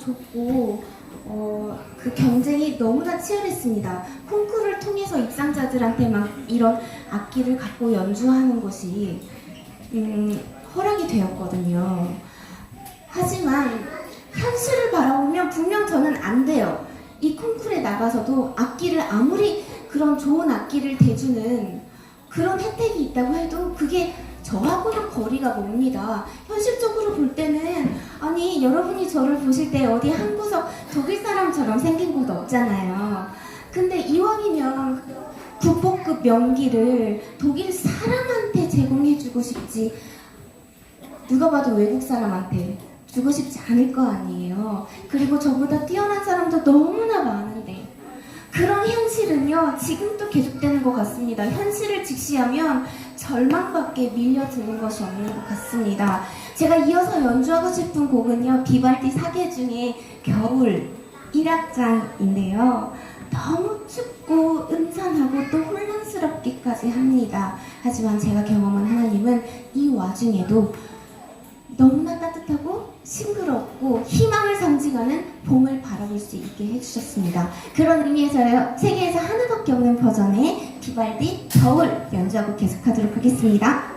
좁고 그 경쟁이 너무나 치열했습니다. 콩쿠르를 통해서 입상자들한테 막 이런 악기를 갖고 연주하는 것이 허락이 되었거든요. 하지만 현실을 바라보면 분명 저는 안 돼요. 이 콩쿠르에 나가서도 악기를 아무리 그런 좋은 악기를 대주는 그런 혜택이 있다고 해도 그게 저하고는 거리가 멉니다. 현실적으로 볼 때는 아니 여러분이 저를 보실 때 어디 한 구석 독일 사람처럼 생긴 곳 없잖아요. 근데 이왕이면 국보급 명기를 독일 사람한테 제공해주고 싶지 누가 봐도 외국 사람한테 주고 싶지 않을 거 아니에요. 그리고 저보다 뛰어난 사람도 너무나 많은데 그런 현실은요 지금도 계속되는 것 같습니다. 현실을 직시하면 절망밖에 밀려드는 것이 없는 것 같습니다. 제가 이어서 연주하고 싶은 곡은요 비발디 사계 중에 겨울 1악장인데요 너무 춥고 음산하고 또 혼란스럽기까지 합니다. 하지만 제가 경험한 하나님은 이 와중에도 너무나 따뜻하고 싱그럽고 희망을 상징하는 봄을 바라볼 수 있게 해주셨습니다. 그런 의미에서요 세계에서 하나밖에 없는 버전의 비발디 겨울 연주하고 계속하도록 하겠습니다.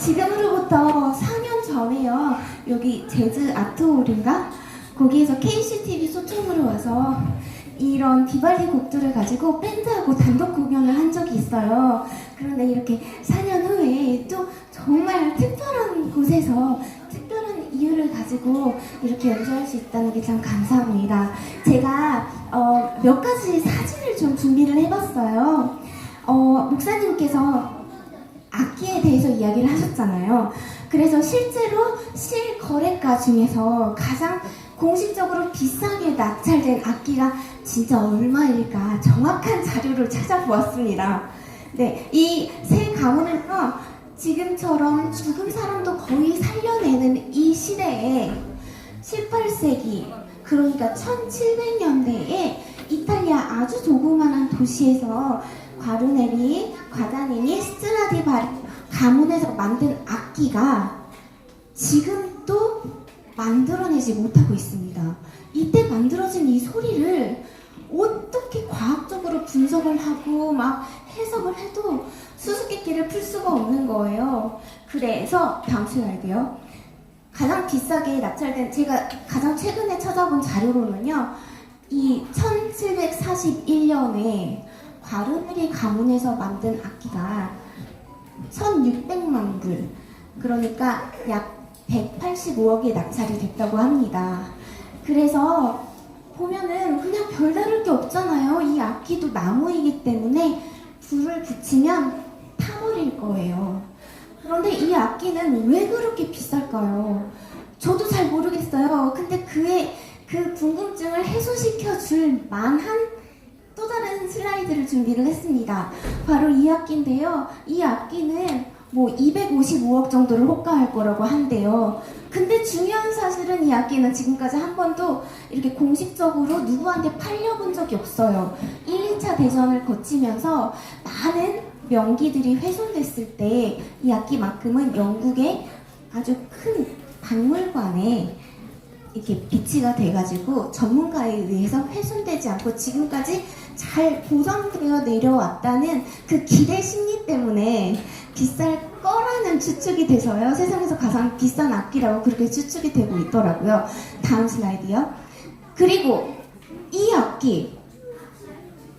지금으로부터 4년 전에요. 여기 제주 아트홀인가? 거기에서 KCTV 소총으로 와서 이런 디발디 곡들을 가지고 밴드하고 단독 공연을 한 적이 있어요. 그런데 이렇게 4년 후에 또 정말 특별한 곳에서 특별한 이유를 가지고 이렇게 연주할 수 있다는 게 참 감사합니다. 제가 몇 가지 사진을 좀 준비를 해봤어요. 목사님께서 악기에 대해서 이야기를 하셨잖아요. 그래서 실제로 실거래가 중에서 가장 공식적으로 비싸게 낙찰된 악기가 진짜 얼마일까 정확한 자료를 찾아보았습니다. 네, 이 세 가문에서 지금처럼 죽은 사람도 거의 살려내는 이 시대에 18세기, 그러니까 1700년대에 이탈리아 아주 조그만한 도시에서 과다니니 스트라디바리 가문에서 만든 악기가 지금도 만들어내지 못하고 있습니다. 이때 만들어진 이 소리를 어떻게 과학적으로 분석을 하고 막 해석을 해도 수수께끼를 풀 수가 없는 거예요. 그래서 다음 슬라이드요. 가장 비싸게 낙찰된, 제가 가장 최근에 찾아본 자료로는요, 이 1741년에 과르네리 가문에서 만든 악기가 1600만 불, 그러니까 약 185억에 낙찰이 됐다고 합니다. 그래서 보면은 그냥 별다를 게 없잖아요. 이 악기도 나무이기 때문에 불을 붙이면 타버릴 거예요. 그런데 이 악기는 왜 그렇게 비쌀까요? 저도 잘 모르겠어요. 근데 그 궁금증을 해소시켜 줄 만한 또 다른 슬라이드를 준비를 했습니다. 바로 이 악기인데요. 이 악기는 뭐 255억 정도를 호가할 거라고 한대요. 근데 중요한 사실은 이 악기는 지금까지 한 번도 이렇게 공식적으로 누구한테 팔려본 적이 없어요. 1, 2차 대전을 거치면서 많은 명기들이 훼손됐을 때 이 악기만큼은 영국의 아주 큰 박물관에 이렇게 비치가 돼가지고 전문가에 의해서 훼손되지 않고 지금까지 잘 보존되어 내려왔다는 그 기대 심리 때문에 비쌀 거라는 추측이 돼서요. 세상에서 가장 비싼 악기라고 그렇게 추측이 되고 있더라고요. 다음 슬라이드요. 그리고 이 악기,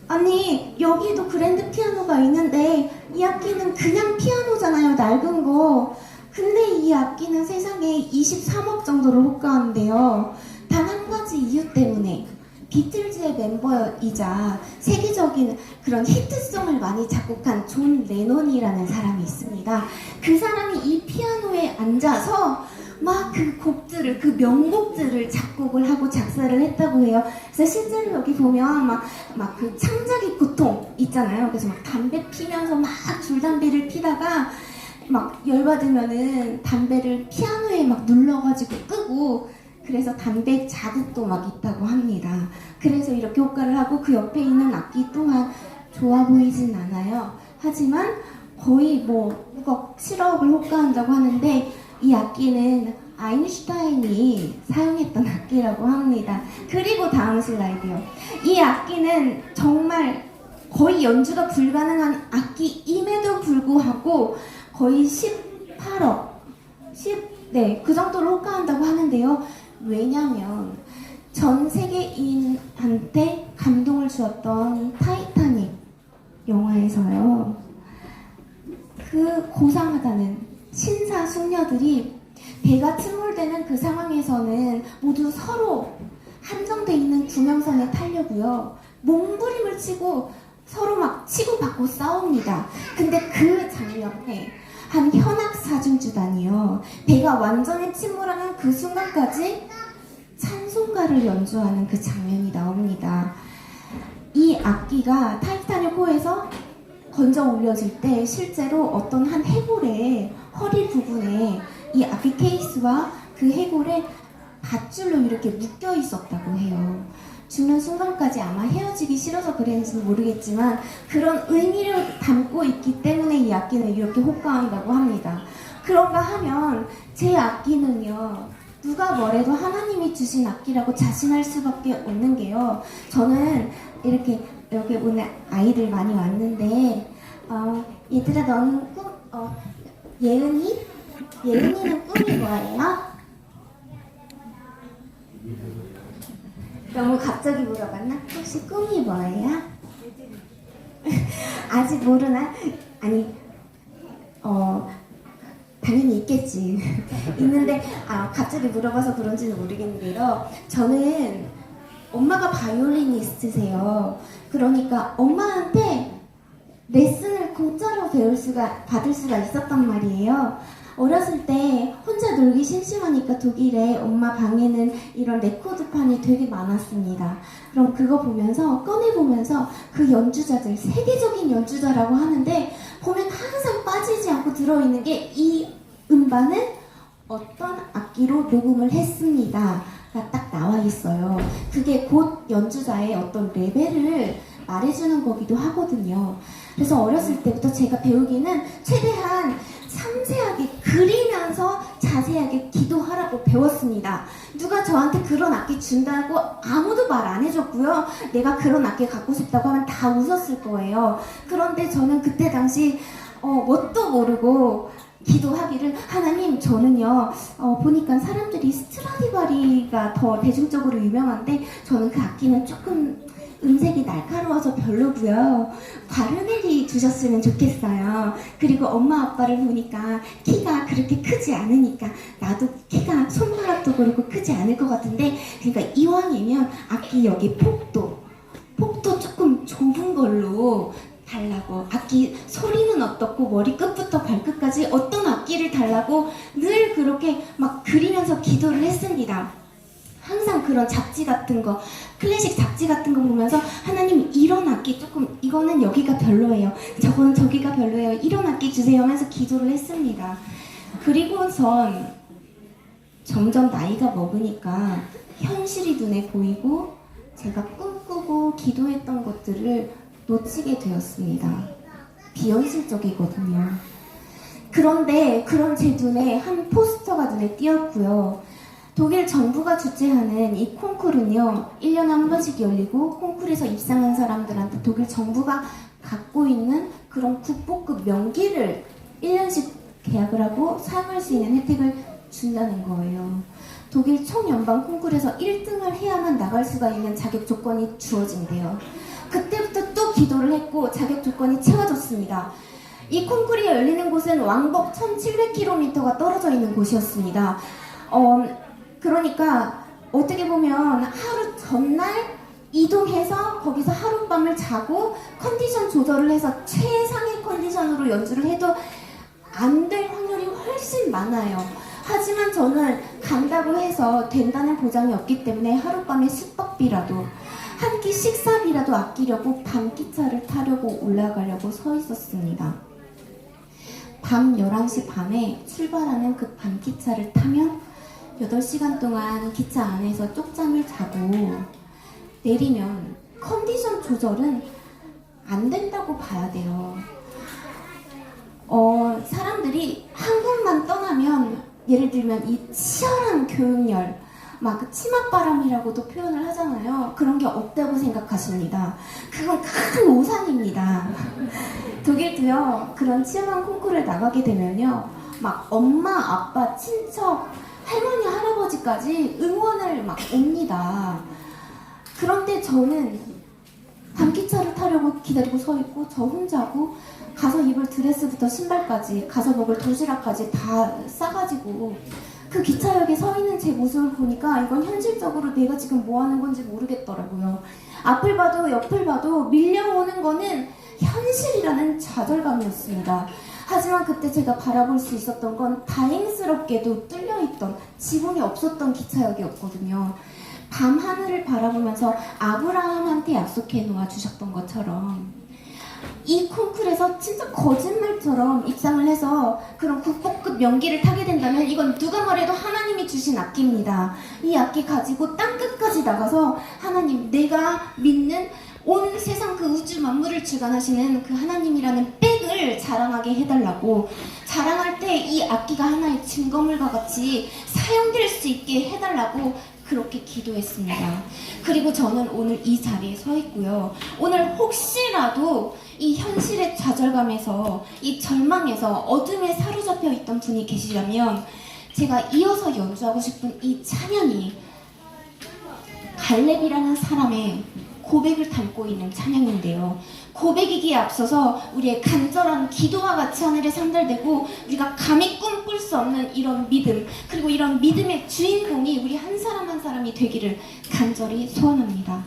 아니 여기도 그랜드 피아노가 있는데 이 악기는 그냥 피아노잖아요. 낡은 거. 근데 이 악기는 세상에 23억 정도를 호가하는데요. 단 한 가지 이유 때문에 비틀즈의 멤버이자 세계적인 그런 히트송을 많이 작곡한 존 레논이라는 사람이 있습니다. 그 사람이 이 피아노에 앉아서 막 그 곡들을, 그 명곡들을 작곡을 하고 작사를 했다고 해요. 그래서 실제로 여기 보면 막 그 창작의 고통 있잖아요. 그래서 막 담배 피면서 막 줄담배를 피다가 막 열받으면은 담배를 피아노에 막 눌러가지고 끄고, 그래서 담배 자국도 막 있다고 합니다. 그래서 이렇게 효과를 하고 그 옆에 있는 악기 또한 좋아 보이진 않아요. 하지만 거의 뭐 6억, 7억을 호가한다고 하는데 이 악기는 아인슈타인이 사용했던 악기라고 합니다. 그리고 다음 슬라이드요. 이 악기는 정말 거의 연주가 불가능한 악기임에도 불구하고 거의 18억, 그 정도로 호가한다고 하는데요. 왜냐면 전 세계인한테 감동을 주었던 타이타닉 영화에서요. 그 고상하다는 신사숙녀들이 배가 침몰되는 그 상황에서는 모두 서로 한정돼 있는 구명선에 타려고요. 몸부림을 치고 서로 막 치고받고 싸웁니다. 근데 그 장면에 한 현악 사중주단이요. 배가 완전히 침몰하는 그 순간까지 찬송가를 연주하는 그 장면이 나옵니다. 이 악기가 타이타닉 호에서 건져 올려질 때 실제로 어떤 한 해골의 허리 부분에 이 악기 케이스와 그 해골에 밧줄로 이렇게 묶여 있었다고 해요. 죽는 순간까지 아마 헤어지기 싫어서 그랬는지는 모르겠지만 그런 의미를 담고 있기 때문에 이 악기는 이렇게 호가한다고 합니다. 그런가 하면 제 악기는요, 누가 뭐래도 하나님이 주신 악기라고 자신할 수밖에 없는 게요. 저는 이렇게 여기 오늘 아이들 많이 왔는데 얘들아 너는 예은이? 예은이는 꿈이 뭐예요? 너무 갑자기 물어봤나? 혹시 꿈이 뭐예요? 아직 모르나? 아니, 당연히 있겠지. 있는데, 갑자기 물어봐서 그런지는 모르겠는데요. 저는 엄마가 바이올리니스트세요. 그러니까 엄마한테 레슨을 공짜로 받을 수가 있었단 말이에요. 어렸을 때 혼자 놀기 심심하니까 독일에 엄마 방에는 이런 레코드판이 되게 많았습니다. 그럼 그거 보면서 꺼내보면서 그 연주자들, 세계적인 연주자라고 하는데 보면 항상 빠지지 않고 들어있는 게 이 음반은 어떤 악기로 녹음을 했습니다 가 딱 나와 있어요. 그게 곧 연주자의 어떤 레벨을 말해주는 거기도 하거든요. 그래서 어렸을 때부터 제가 배우기는 최대한 섬세하게 그리면서 자세하게 기도하라고 배웠습니다. 누가 저한테 그런 악기 준다고 아무도 말 안 해줬고요. 내가 그런 악기 갖고 싶다고 하면 다 웃었을 거예요. 그런데 저는 그때 당시 뭣도 모르고 기도하기를, 하나님, 저는요 보니까 사람들이 스트라디바리가 더 대중적으로 유명한데 저는 그 악기는 조금 음색이 날카로워서 별로고요. 바르넬이 주셨으면 좋겠어요. 그리고 엄마 아빠를 보니까 키가 그렇게 크지 않으니까 나도 키가 손가락도 그렇고 크지 않을 것 같은데, 그러니까 이왕이면 악기 여기 폭도 조금 좁은 걸로 달라고, 악기 소리는 어떻고 머리끝부터 발끝까지 어떤 악기를 달라고 늘 그렇게 막 그리면서 기도를 했습니다. 항상 그런 잡지 같은 거, 클래식 잡지 같은 거 보면서 하나님, 이런 악기 조금, 이거는 여기가 별로예요, 저거는 저기가 별로예요, 이런 악기 주세요 하면서 기도를 했습니다. 그리고선 점점 나이가 먹으니까 현실이 눈에 보이고 제가 꿈꾸고 기도했던 것들을 놓치게 되었습니다. 비현실적이거든요. 그런데 그런 제 눈에 한 포스터가 눈에 띄었고요. 독일 정부가 주최하는 이 콩쿠르는요, 1년에 한 번씩 열리고 콩쿠르에서 입상한 사람들한테 독일 정부가 갖고 있는 그런 국보급 명기를 1년씩 계약을 하고 사용할 수 있는 혜택을 준다는 거예요. 독일 총연방 콩쿠르에서 1등을 해야만 나갈 수가 있는 자격 조건이 주어진대요. 그때부터 또 기도를 했고 자격 조건이 채워졌습니다. 이 콩쿠르가 열리는 곳은 왕복 1700km가 떨어져 있는 곳이었습니다. 그러니까 어떻게 보면 하루 전날 이동해서 거기서 하룻밤을 자고 컨디션 조절을 해서 최상의 컨디션으로 연주를 해도 안 될 확률이 훨씬 많아요. 하지만 저는 간다고 해서 된다는 보장이 없기 때문에 하룻밤의 숙박비라도 한 끼 식사비라도 아끼려고 밤기차를 타려고 올라가려고 서 있었습니다. 밤 11시 반에 출발하는 그 밤기차를 타면 8시간 동안 기차 안에서 쪽잠을 자고 내리면 컨디션 조절은 안 된다고 봐야 돼요. 사람들이 한국만 떠나면, 예를 들면 이 치열한 교육열, 막 치맛바람이라고도 표현을 하잖아요. 그런 게 없다고 생각하십니다. 그건 큰 오산입니다. 독일도요, 그런 치열한 콩쿠르를 나가게 되면요, 막 엄마, 아빠, 친척, 할머니, 할아버지까지 응원을 막 옵니다. 그런데 저는 밤기차를 타려고 기다리고 서 있고, 저 혼자고, 가서 입을 드레스부터 신발까지, 가서 먹을 도시락까지 다 싸가지고 그 기차역에 서 있는 제 모습을 보니까 이건 현실적으로 내가 지금 뭐 하는 건지 모르겠더라고요. 앞을 봐도 옆을 봐도 밀려오는 거는 현실이라는 좌절감이었습니다. 하지만 그때 제가 바라볼 수 있었던 건 다행스럽게도 뚫려있던, 지붕이 없었던 기차역이었거든요. 밤 하늘을 바라보면서 아브라함한테 약속해 놓아 주셨던 것처럼 이 콩쿠르에서 진짜 거짓말처럼 입상을 해서 그런 국보급 명기를 타게 된다면 이건 누가 뭐래도 하나님이 주신 악기입니다. 이 악기 가지고 땅끝까지 나가서 하나님, 내가 믿는 온 세상 그 우주 만물을 주관하시는 그 하나님이라는 백을 자랑하게 해달라고, 자랑할 때 이 악기가 하나의 증거물과 같이 사용될 수 있게 해달라고 그렇게 기도했습니다. 그리고 저는 오늘 이 자리에 서 있고요. 오늘 혹시라도 이 현실의 좌절감에서, 이 절망에서 어둠에 사로잡혀 있던 분이 계시다면 제가 이어서 연주하고 싶은 이 찬양이 갈렙이라는 사람의 고백을 담고 있는 찬양인데요. 고백이기에 앞서서 우리의 간절한 기도와 같이 하늘에 산달되고 우리가 감히 꿈꿀 수 없는 이런 믿음, 그리고 이런 믿음의 주인공이 우리 한 사람 한 사람이 되기를 간절히 소원합니다.